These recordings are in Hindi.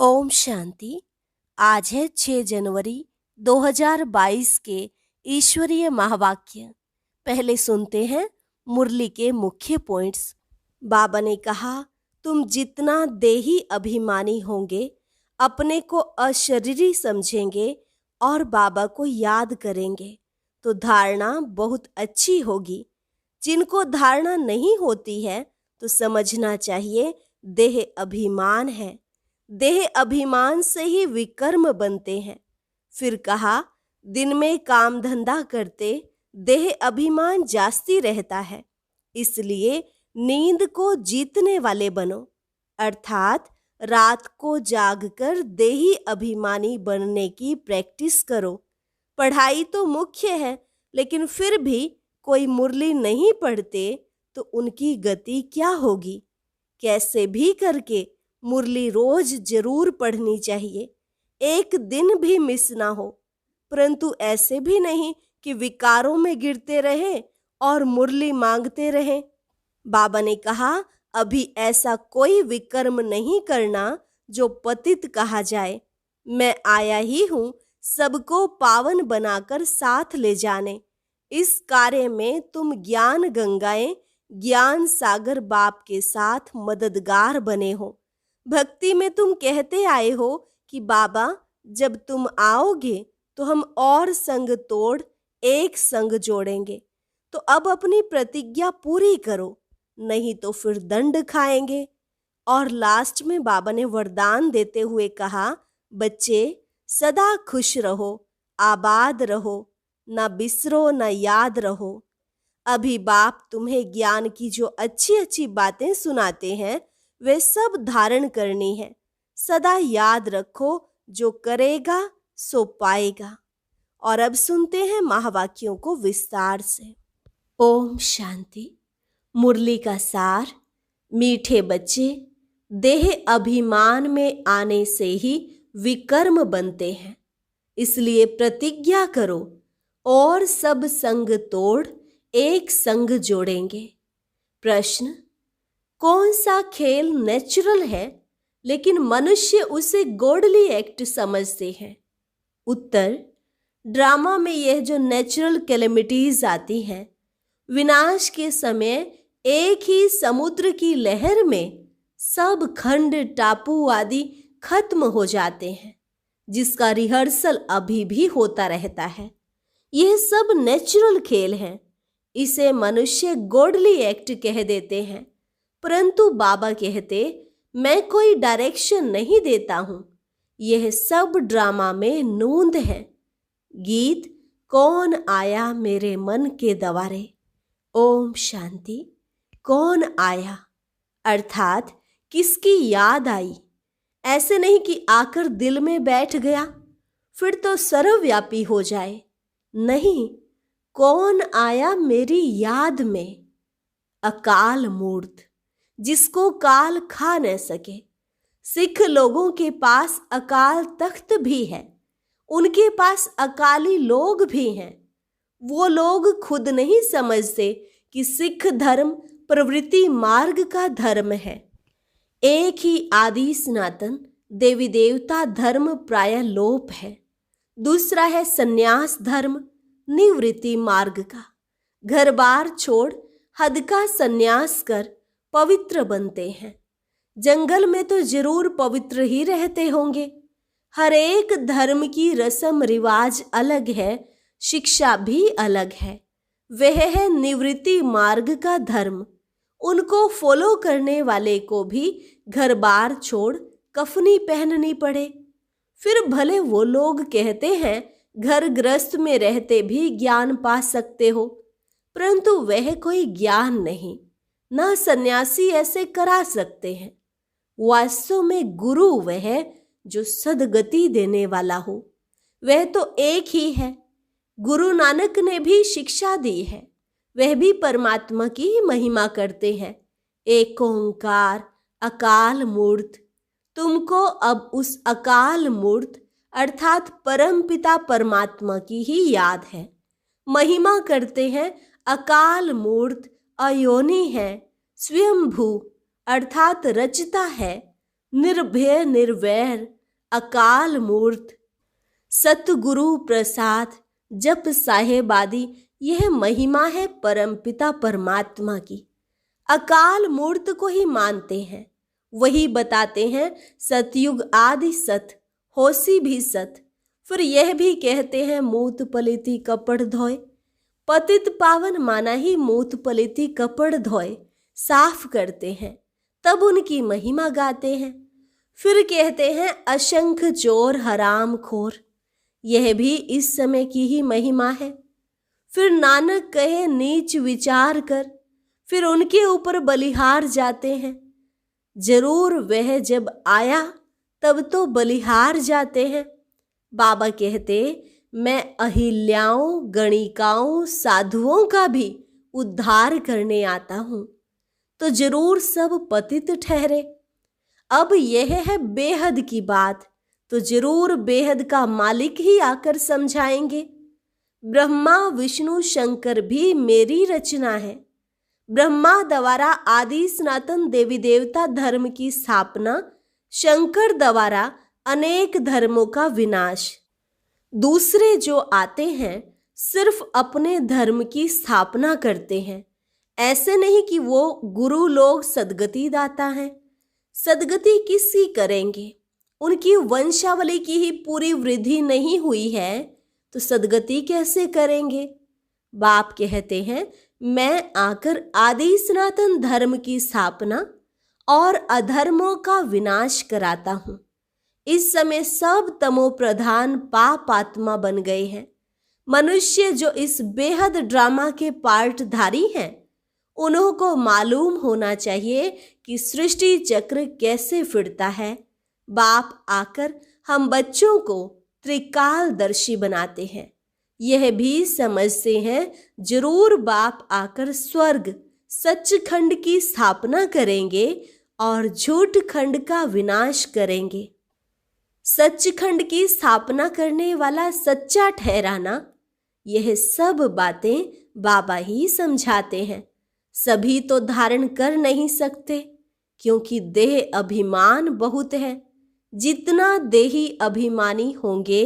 ओम शांति। आज है 6 जनवरी 2022 के ईश्वरीय महावाक्य। पहले सुनते हैं मुरली के मुख्य पॉइंट्स। बाबा ने कहा, तुम जितना देही अभिमानी होंगे, अपने को अशरीरी समझेंगे और बाबा को याद करेंगे तो धारणा बहुत अच्छी होगी। जिनको धारणा नहीं होती है तो समझना चाहिए देह अभिमान है। देह अभिमान से ही विकर्म बनते हैं। फिर कहा, दिन में काम धंधा करते देह अभिमान जास्ती रहता है, इसलिए नींद को जीतने वाले बनो, अर्थात रात को जागकर देही अभिमानी बनने की प्रैक्टिस करो। पढ़ाई तो मुख्य है, लेकिन फिर भी कोई मुरली नहीं पढ़ते तो उनकी गति क्या होगी। कैसे भी करके मुरली रोज जरूर पढ़नी चाहिए, एक दिन भी मिस ना हो। परंतु ऐसे भी नहीं कि विकारों में गिरते रहें और मुरली मांगते रहें। बाबा ने कहा, अभी ऐसा कोई विकर्म नहीं करना जो पतित कहा जाए। मैं आया ही हूँ सबको पावन बनाकर साथ ले जाने। इस कार्य में तुम ज्ञान गंगाएं, ज्ञान सागर बाप के साथ मददगार बने हो। भक्ति में तुम कहते आए हो कि बाबा, जब तुम आओगे तो हम और संग तोड़ एक संग जोड़ेंगे। तो अब अपनी प्रतिज्ञा पूरी करो, नहीं तो फिर दंड खाएंगे। और लास्ट में बाबा ने वरदान देते हुए कहा, बच्चे सदा खुश रहो, आबाद रहो, ना बिसरो ना याद रहो। अभी बाप तुम्हें ज्ञान की जो अच्छी अच्छी बातें सुनाते हैं वे सब धारण करनी है। सदा याद रखो, जो करेगा सो पाएगा। और अब सुनते हैं महावाक्यों को विस्तार से। ओम शांति। मुरली का सार। मीठे बच्चे, देह अभिमान में आने से ही विकर्म बनते हैं, इसलिए प्रतिज्ञा करो और सब संग तोड़ एक संग जोड़ेंगे। प्रश्न, कौन सा खेल नेचुरल है लेकिन मनुष्य उसे गॉडली एक्ट समझते हैं? उत्तर, ड्रामा में यह जो नेचुरल कैलेमिटीज आती हैं, विनाश के समय एक ही समुद्र की लहर में सब खंड टापू आदि खत्म हो जाते हैं, जिसका रिहर्सल अभी भी होता रहता है। यह सब नेचुरल खेल हैं, इसे मनुष्य गॉडली एक्ट कह देते हैं। परंतु बाबा कहते, मैं कोई डायरेक्शन नहीं देता हूं, यह सब ड्रामा में नूंद है। गीत, कौन आया मेरे मन के दवारे। ओम शांति। कौन आया अर्थात किसकी याद आई। ऐसे नहीं कि आकर दिल में बैठ गया फिर तो सर्वव्यापी हो जाए। नहीं, कौन आया मेरी याद में। अकाल मूर्त, जिसको काल खा न सके। सिख लोगों के पास अकाल तख्त भी है, उनके पास अकाली लोग भी हैं। वो लोग खुद नहीं समझते कि सिख धर्म प्रवृत्ति मार्ग का धर्म है। एक ही आदि सनातन देवी देवता धर्म प्रायः लोप है। दूसरा है सन्यास धर्म, निवृत्ति मार्ग का। घर बार छोड़ हद का सन्यास कर पवित्र बनते हैं। जंगल में तो जरूर पवित्र ही रहते होंगे। हर एक धर्म की रस्म रिवाज अलग है, शिक्षा भी अलग है। वह है निवृत्ति मार्ग का धर्म। उनको फॉलो करने वाले को भी घर बार छोड़ कफनी पहननी पड़े। फिर भले वो लोग कहते हैं घर गृहस्थ में रहते भी ज्ञान पा सकते हो, परंतु वह कोई ज्ञान नहीं, ना सन्यासी ऐसे करा सकते हैं। वास्तव में गुरु वह है जो सदगति देने वाला हो, वह तो एक ही है। गुरु नानक ने भी शिक्षा दी है, वह भी परमात्मा की ही महिमा करते हैं। एक ओंकार अकाल मूर्त। तुमको अब उस अकाल मूर्त अर्थात परम पिता परमात्मा की ही याद है। महिमा करते हैं अकाल मूर्त अयोनि है, स्वयंभू अर्थात रचता है, निर्भय निर्वैर अकाल मूर्त सतगुरु प्रसाद जप साहेबादी, यह महिमा है परमपिता परमात्मा की। अकाल मूर्त को ही मानते हैं, वही बताते हैं सतयुग आदि सत, होसी भी सत। फिर यह भी कहते हैं मूत पलिति कपड़ धोए, पतित पावन माना ही मूत पलिति कपड़ धोए, साफ करते हैं, तब उनकी महिमा गाते हैं। फिर कहते हैं अशंख चोर हराम खोर, यह भी इस समय की ही महिमा है। फिर नानक कहे नीच विचार कर, फिर उनके ऊपर बलिहार जाते हैं। जरूर वह जब आया तब तो बलिहार जाते हैं। बाबा कहते मैं अहिल्याओं गणिकाओं साधुओं का भी उद्धार करने आता हूं, तो जरूर सब पतित ठहरे। अब यह है बेहद की बात, तो जरूर बेहद का मालिक ही आकर समझाएंगे। ब्रह्मा विष्णु शंकर भी मेरी रचना है। ब्रह्मा द्वारा आदि सनातन देवी देवता धर्म की स्थापना, शंकर द्वारा अनेक धर्मों का विनाश। दूसरे जो आते हैं सिर्फ अपने धर्म की स्थापना करते हैं। ऐसे नहीं कि वो गुरु लोग सदगति दाता हैं। सदगति किसकी करेंगे? उनकी वंशावली की ही पूरी वृद्धि नहीं हुई है तो सदगति कैसे करेंगे? बाप कहते हैं मैं आकर आदि सनातन धर्म की स्थापना और अधर्मों का विनाश कराता हूं। इस समय सब तमो प्रधान पाप आत्मा बन गए हैं। मनुष्य जो इस बेहद ड्रामा के पार्टधारी हैं, उन्हों को मालूम होना चाहिए कि सृष्टि चक्र कैसे फिरता है। बाप आकर हम बच्चों को त्रिकालदर्शी बनाते हैं। यह भी समझते हैं जरूर बाप आकर स्वर्ग सच्चखंड की स्थापना करेंगे और झूठ खंड का विनाश करेंगे। सच्चखंड की स्थापना करने वाला सच्चा ठहराना, यह सब बातें बाबा ही समझाते हैं। सभी तो धारण कर नहीं सकते, क्योंकि देह अभिमान बहुत है। जितना देही अभिमानी होंगे,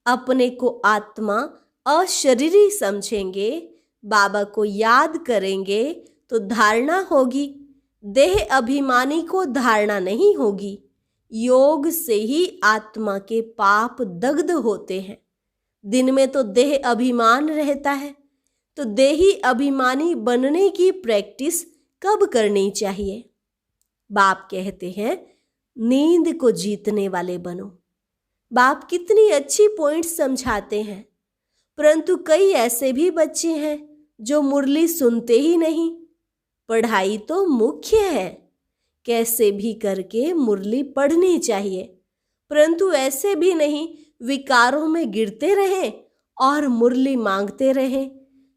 अपने को आत्मा अशरीरी समझेंगे, बाबा को याद करेंगे तो धारणा होगी। देह अभिमानी को धारणा नहीं होगी। योग से ही आत्मा के पाप दग्ध होते हैं। दिन में तो देह अभिमान रहता है, तो देही अभिमानी बनने की प्रैक्टिस कब करनी चाहिए? बाप कहते हैं नींद को जीतने वाले बनो। बाप कितनी अच्छी पॉइंट समझाते हैं, परंतु कई ऐसे भी बच्चे हैं जो मुरली सुनते ही नहीं। पढ़ाई तो मुख्य है, कैसे भी करके मुरली पढ़नी चाहिए, परंतु ऐसे भी नहीं विकारों में गिरते रहें और मुरली मांगते रहें।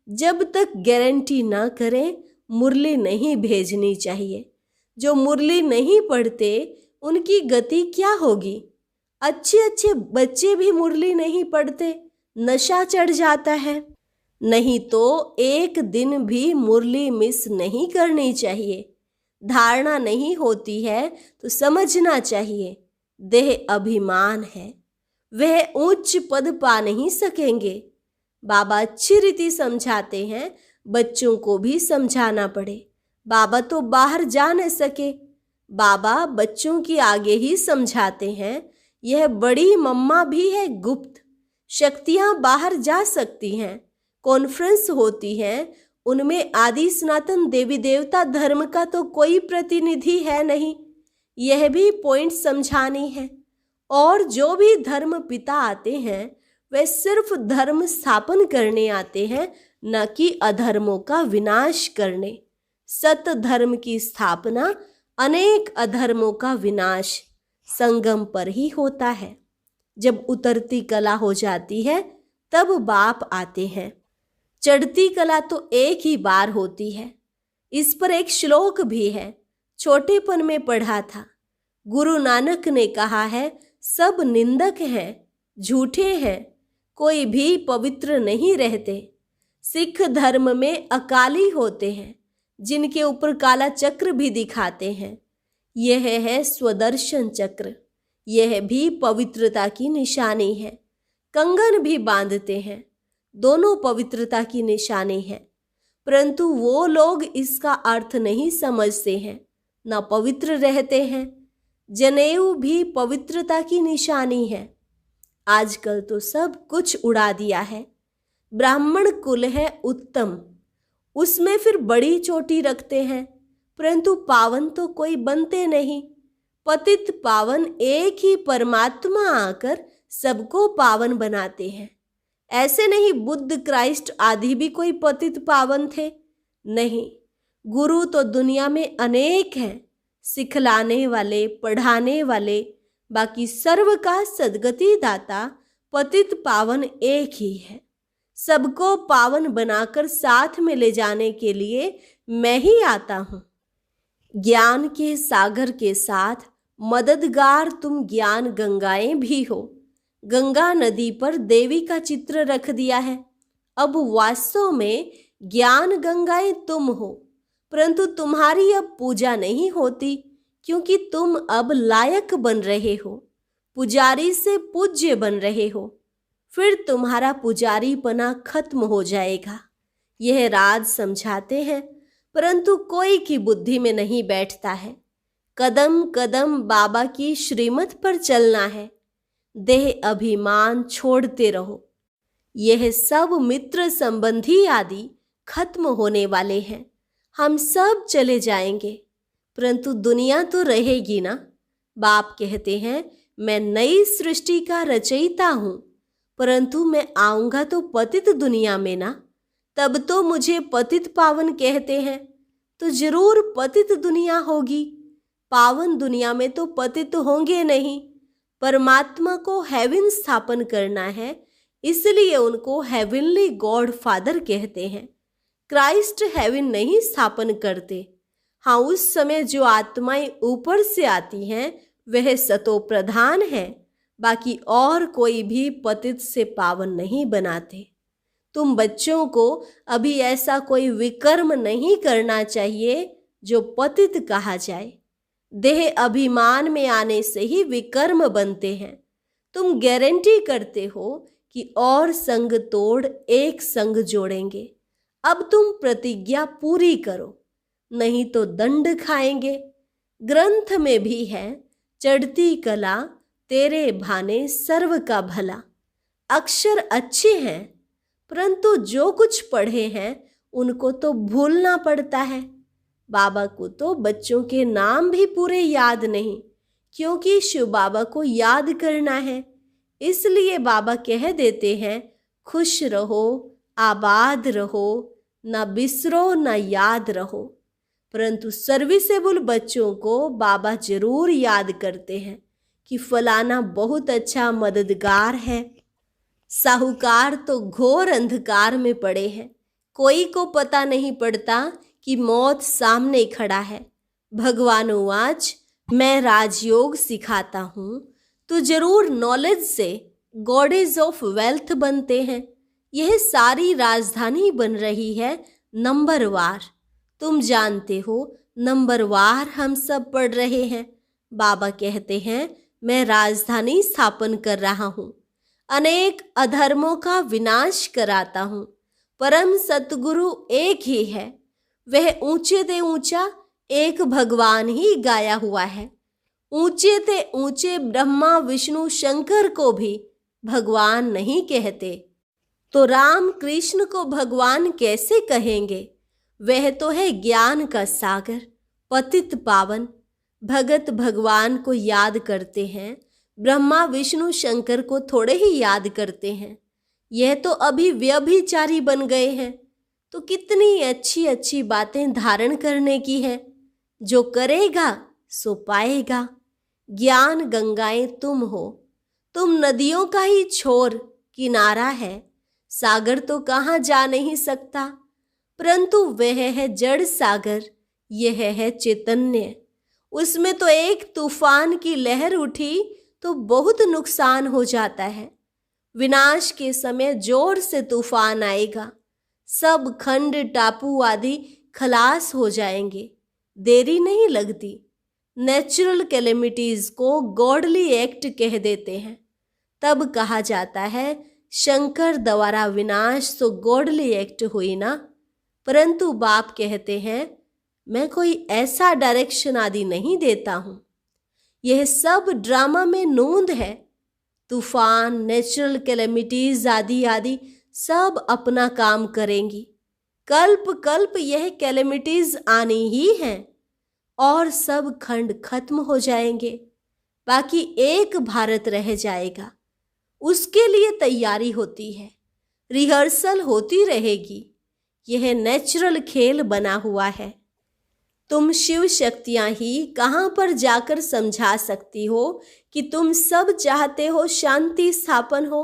जब तक गारंटी ना करें, मुरली नहीं भेजनी चाहिए। जो मुरली नहीं पढ़ते उनकी गति क्या होगी? अच्छे अच्छे बच्चे भी मुरली नहीं पढ़ते, नशा चढ़ जाता है। नहीं तो एक दिन भी मुरली मिस नहीं करनी चाहिए। धारणा नहीं होती है तो समझना चाहिए देह अभिमान है, वह उच्च पद पा नहीं सकेंगे। बाबा अच्छी रीति समझाते हैं, बच्चों को भी समझाना पड़े। बाबा तो बाहर जा न सके, बाबा बच्चों की आगे ही समझाते हैं। यह बड़ी मम्मा भी है गुप्त, शक्तियां बाहर जा सकती हैं, कॉन्फ्रेंस होती हैं, उनमें आदि सनातन देवी देवता धर्म का तो कोई प्रतिनिधि है नहीं। यह भी पॉइंट समझानी है। और जो भी धर्म पिता आते हैं वे सिर्फ धर्म स्थापन करने आते हैं, न कि अधर्मों का विनाश करने। सत धर्म की स्थापना, अनेक अधर्मों का विनाश संगम पर ही होता है। जब उतरती कला हो जाती है तब बाप आते हैं। चढ़ती कला तो एक ही बार होती है। इस पर एक श्लोक भी है, छोटेपन में पढ़ा था। गुरु नानक ने कहा है सब निंदक हैं, झूठे हैं, कोई भी पवित्र नहीं रहते। सिख धर्म में अकाली होते हैं, जिनके ऊपर काला चक्र भी दिखाते हैं। यह है स्वदर्शन चक्र। यह भी पवित्रता की निशानी है। कंगन भी बांधते हैं, दोनों पवित्रता की निशानी है। परंतु वो लोग इसका अर्थ नहीं समझते हैं, न पवित्र रहते हैं। जनेऊ भी पवित्रता की निशानी है। आजकल तो सब कुछ उड़ा दिया है। ब्राह्मण कुल है उत्तम, उसमें फिर बड़ी चोटी रखते हैं, परंतु पावन तो कोई बनते नहीं। पतित पावन एक ही परमात्मा आकर सबको पावन बनाते हैं। ऐसे नहीं बुद्ध, क्राइस्ट आदि भी कोई पतित पावन थे, नहीं। गुरु तो दुनिया में अनेक हैं, सिखलाने वाले, पढ़ाने वाले। बाकी सर्व का सद्गति दाता पतित पावन एक ही है। सबको पावन बनाकर साथ में ले जाने के लिए मैं ही आता हूँ। ज्ञान के सागर के साथ मददगार तुम ज्ञान गंगाएं भी हो। गंगा नदी पर देवी का चित्र रख दिया है। अब वास्तव में ज्ञान गंगाएं तुम हो, परंतु तुम्हारी अब पूजा नहीं होती, क्योंकि तुम अब लायक बन रहे हो, पुजारी से पूज्य बन रहे हो। फिर तुम्हारा पुजारीपना खत्म हो जाएगा। यह राज समझाते हैं, परंतु कोई की बुद्धि में नहीं बैठता है। कदम कदम बाबा की श्रीमत पर चलना है। देह अभिमान छोड़ते रहो। यह सब मित्र संबंधी आदि खत्म होने वाले हैं। हम सब चले जाएंगे, परंतु दुनिया तो रहेगी ना। बाप कहते हैं, मैं नई सृष्टि का रचयिता हूँ, परंतु मैं आऊँगा तो पतित दुनिया में ना। तब तो मुझे पतित पावन कहते हैं, तो जरूर पतित दुनिया होगी। पावन दुनिया में तो पतित होंगे नहीं। परमात्मा को हेवन स्थापन करना है, इसलिए उनको हेवनली गॉड फादर कहते हैं। क्राइस्ट हेवन नहीं स्थापन करते। हाँ, उस समय जो आत्माएं ऊपर से आती हैं वह सतो प्रधान है। बाकी और कोई भी पतित से पावन नहीं बनाते। तुम बच्चों को अभी ऐसा कोई विकर्म नहीं करना चाहिए जो पतित कहा जाए। देह अभिमान में आने से ही विकर्म बनते हैं। तुम गारंटी करते हो कि और संग तोड़ एक संग जोड़ेंगे। अब तुम प्रतिज्ञा पूरी करो, नहीं तो दंड खाएंगे। ग्रंथ में भी है, चढ़ती कला तेरे भाने सर्व का भला। अक्षर अच्छे हैं, परंतु जो कुछ पढ़े हैं उनको तो भूलना पड़ता है। बाबा को तो बच्चों के नाम भी पूरे याद नहीं, क्योंकि शिव बाबा को याद करना है। इसलिए बाबा कह देते हैं, खुश रहो, आबाद रहो, ना बिसरो ना याद रहो। परंतु सर्विसेबल बच्चों को बाबा जरूर याद करते हैं कि फलाना बहुत अच्छा मददगार है। साहूकार तो घोर अंधकार में पड़े हैं। कोई को पता नहीं पड़ता कि मौत सामने खड़ा है। भगवान आज मैं राजयोग सिखाता हूँ, तो जरूर नॉलेज से गॉडेज ऑफ वेल्थ बनते हैं। यह सारी राजधानी बन रही है नंबरवार। तुम जानते हो नंबरवार हम सब पढ़ रहे हैं। बाबा कहते हैं, मैं राजधानी स्थापन कर रहा हूँ, अनेक अधर्मों का विनाश कराता हूँ। परम सतगुरु एक ही है। वह ऊंचे ते ऊंचा एक भगवान ही गाया हुआ है। ऊंचे ते ऊंचे ब्रह्मा विष्णु शंकर को भी भगवान नहीं कहते, तो राम कृष्ण को भगवान कैसे कहेंगे? वह तो है ज्ञान का सागर, पतित पावन। भगत भगवान को याद करते हैं, ब्रह्मा विष्णु शंकर को थोड़े ही याद करते हैं। यह तो अभी व्यभिचारी बन गए हैं। तो कितनी अच्छी अच्छी बातें धारण करने की है। जो करेगा सो पाएगा। ज्ञान गंगाएं तुम हो। तुम नदियों का ही छोर किनारा है। सागर तो कहाँ जा नहीं सकता, परंतु वह है जड़ सागर। यह है चैतन्य। उसमें तो एक तूफान की लहर उठी तो बहुत नुकसान हो जाता है। विनाश के समय जोर से तूफान आएगा, सब खंड टापू आदि खलास हो जाएंगे। देरी नहीं लगती। नेचुरल कैलेमिटीज को गॉडली एक्ट कह देते हैं। तब कहा जाता है शंकर द्वारा विनाश तो गॉडली एक्ट हुई ना। परंतु बाप कहते हैं मैं कोई ऐसा डायरेक्शन आदि नहीं देता हूं, यह सब ड्रामा में नोंद है। तूफान, नेचुरल कैलेमिटीज आदि आदि सब अपना काम करेंगी। कल्प कल्प यह कैलेमिटीज आनी ही हैं और सब खंड खत्म हो जाएंगे। बाकी एक भारत रह जाएगा। उसके लिए तैयारी होती है, रिहर्सल होती रहेगी। यह नेचुरल खेल बना हुआ है। तुम शिव शक्तियां ही कहां पर जाकर समझा सकती हो कि तुम सब चाहते हो शांति स्थापन हो,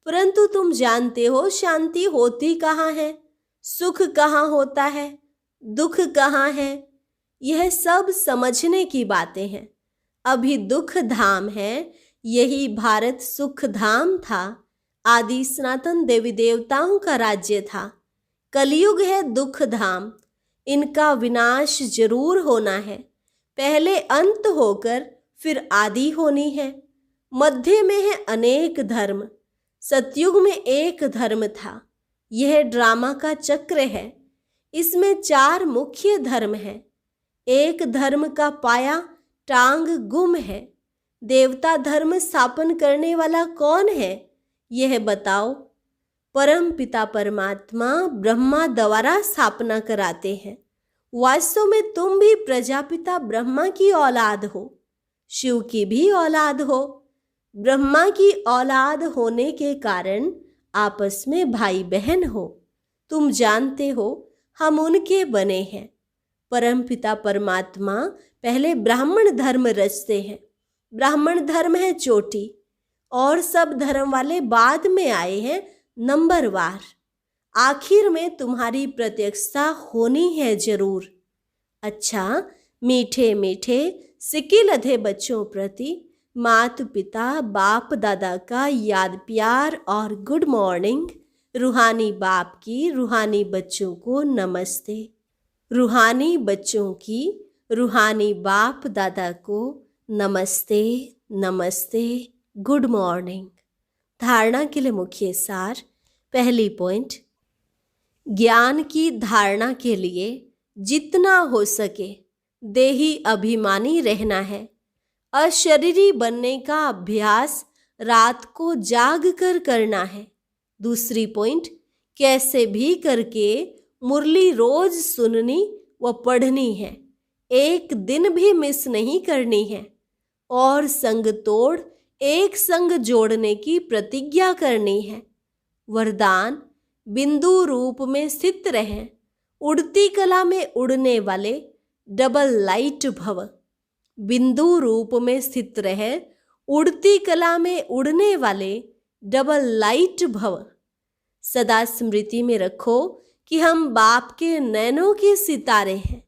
परंतु तुम जानते हो शांति होती कहां है, सुख कहां होता है, दुख कहां है। यह सब समझने की बातें हैं। अभी दुख धाम है, यही भारत सुख धाम था। आदि सनातन देवी देवताओं का राज्य था। कलयुग है दुख धाम। इनका विनाश जरूर होना है। पहले अंत होकर फिर आदि होनी है। मध्य में है अनेक धर्म। सतयुग में एक धर्म था। यह ड्रामा का चक्र है। इसमें 4 मुख्य धर्म हैं। एक धर्म का पाया टांग गुम है। देवता धर्म स्थापन करने वाला कौन है, यह बताओ। परम पिता परमात्मा ब्रह्मा द्वारा स्थापना कराते हैं। वास्तव में तुम भी प्रजापिता ब्रह्मा की औलाद हो, शिव की भी औलाद हो। ब्रह्मा की औलाद होने के कारण आपस में भाई बहन हो। तुम जानते हो हम उनके बने हैं। परम पिता परमात्मा पहले ब्राह्मण धर्म रचते हैं। ब्राह्मण धर्म है चोटी और सब धर्म वाले बाद में आए हैं नंबरवार। आखिर में तुम्हारी प्रत्यक्षता होनी है जरूर। अच्छा, मीठे मीठे सिकिलधे बच्चों प्रति माता पिता बाप दादा का याद प्यार और गुड मॉर्निंग। रूहानी बाप की रूहानी बच्चों को नमस्ते। रूहानी बच्चों की रूहानी बाप दादा को नमस्ते नमस्ते, गुड मॉर्निंग। धारणा के लिए मुख्य सार। पहली पॉइंट, ज्ञान की धारणा के लिए जितना हो सके देही अभिमानी रहना है। अशरीरी बनने का अभ्यास रात को जाग कर करना है। दूसरी पॉइंट, कैसे भी करके मुरली रोज सुननी व पढ़नी है। एक दिन भी मिस नहीं करनी है। और संग तोड़ एक संग जोड़ने की प्रतिज्ञा करनी है। वरदान, बिंदु रूप में स्थित रहें। उड़ती कला में उड़ने वाले डबल लाइट भव। बिंदु रूप में स्थित रहे, उड़ती कला में उड़ने वाले डबल लाइट भव। सदा स्मृति में रखो कि हम बाप के नैनों के सितारे हैं।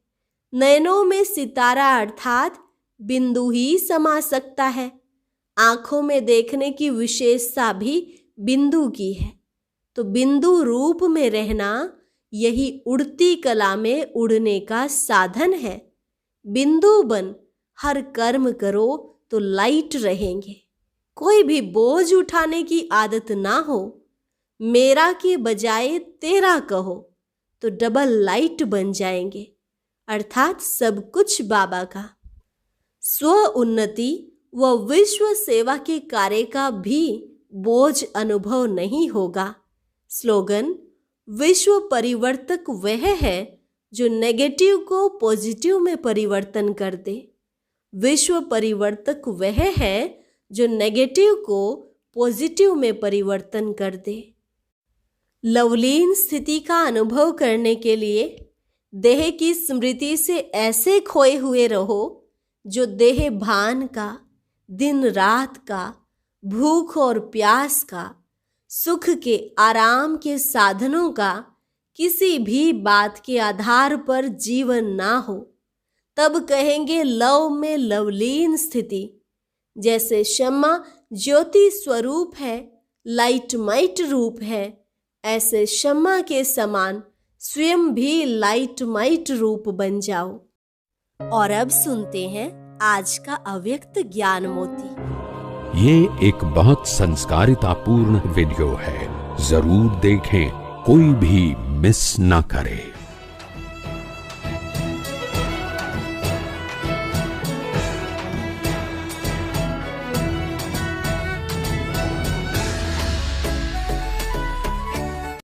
नैनों में सितारा अर्थात बिंदु ही समा सकता है। आंखों में देखने की विशेषता भी बिंदु की है। तो बिंदु रूप में रहना यही उड़ती कला में उड़ने का साधन है। बिंदु बन हर कर्म करो तो लाइट रहेंगे। कोई भी बोझ उठाने की आदत ना हो। मेरा के बजाय तेरा कहो तो डबल लाइट बन जाएंगे, अर्थात सब कुछ बाबा का। स्व उन्नति व विश्व सेवा के कार्य का भी बोझ अनुभव नहीं होगा। स्लोगन, विश्व परिवर्तक वह है जो नेगेटिव को पॉजिटिव में परिवर्तन कर दे। विश्व परिवर्तक वह है जो नेगेटिव को पॉजिटिव में परिवर्तन कर दे। लवलीन स्थिति का अनुभव करने के लिए देह की स्मृति से ऐसे खोए हुए रहो जो देह भान का, दिन रात का, भूख और प्यास का, सुख के आराम के साधनों का किसी भी बात के आधार पर जीवन ना हो। तब कहेंगे लव में लवलीन स्थिति। जैसे शम्मा ज्योति स्वरूप है, लाइट माइट रूप है, ऐसे शम्मा के समान स्वयं भी लाइट माइट रूप बन जाओ। और अब सुनते हैं आज का अव्यक्त ज्ञान मोती। ये एक बहुत संस्कारितापूर्ण वीडियो है, जरूर देखें, कोई भी मिस ना करे।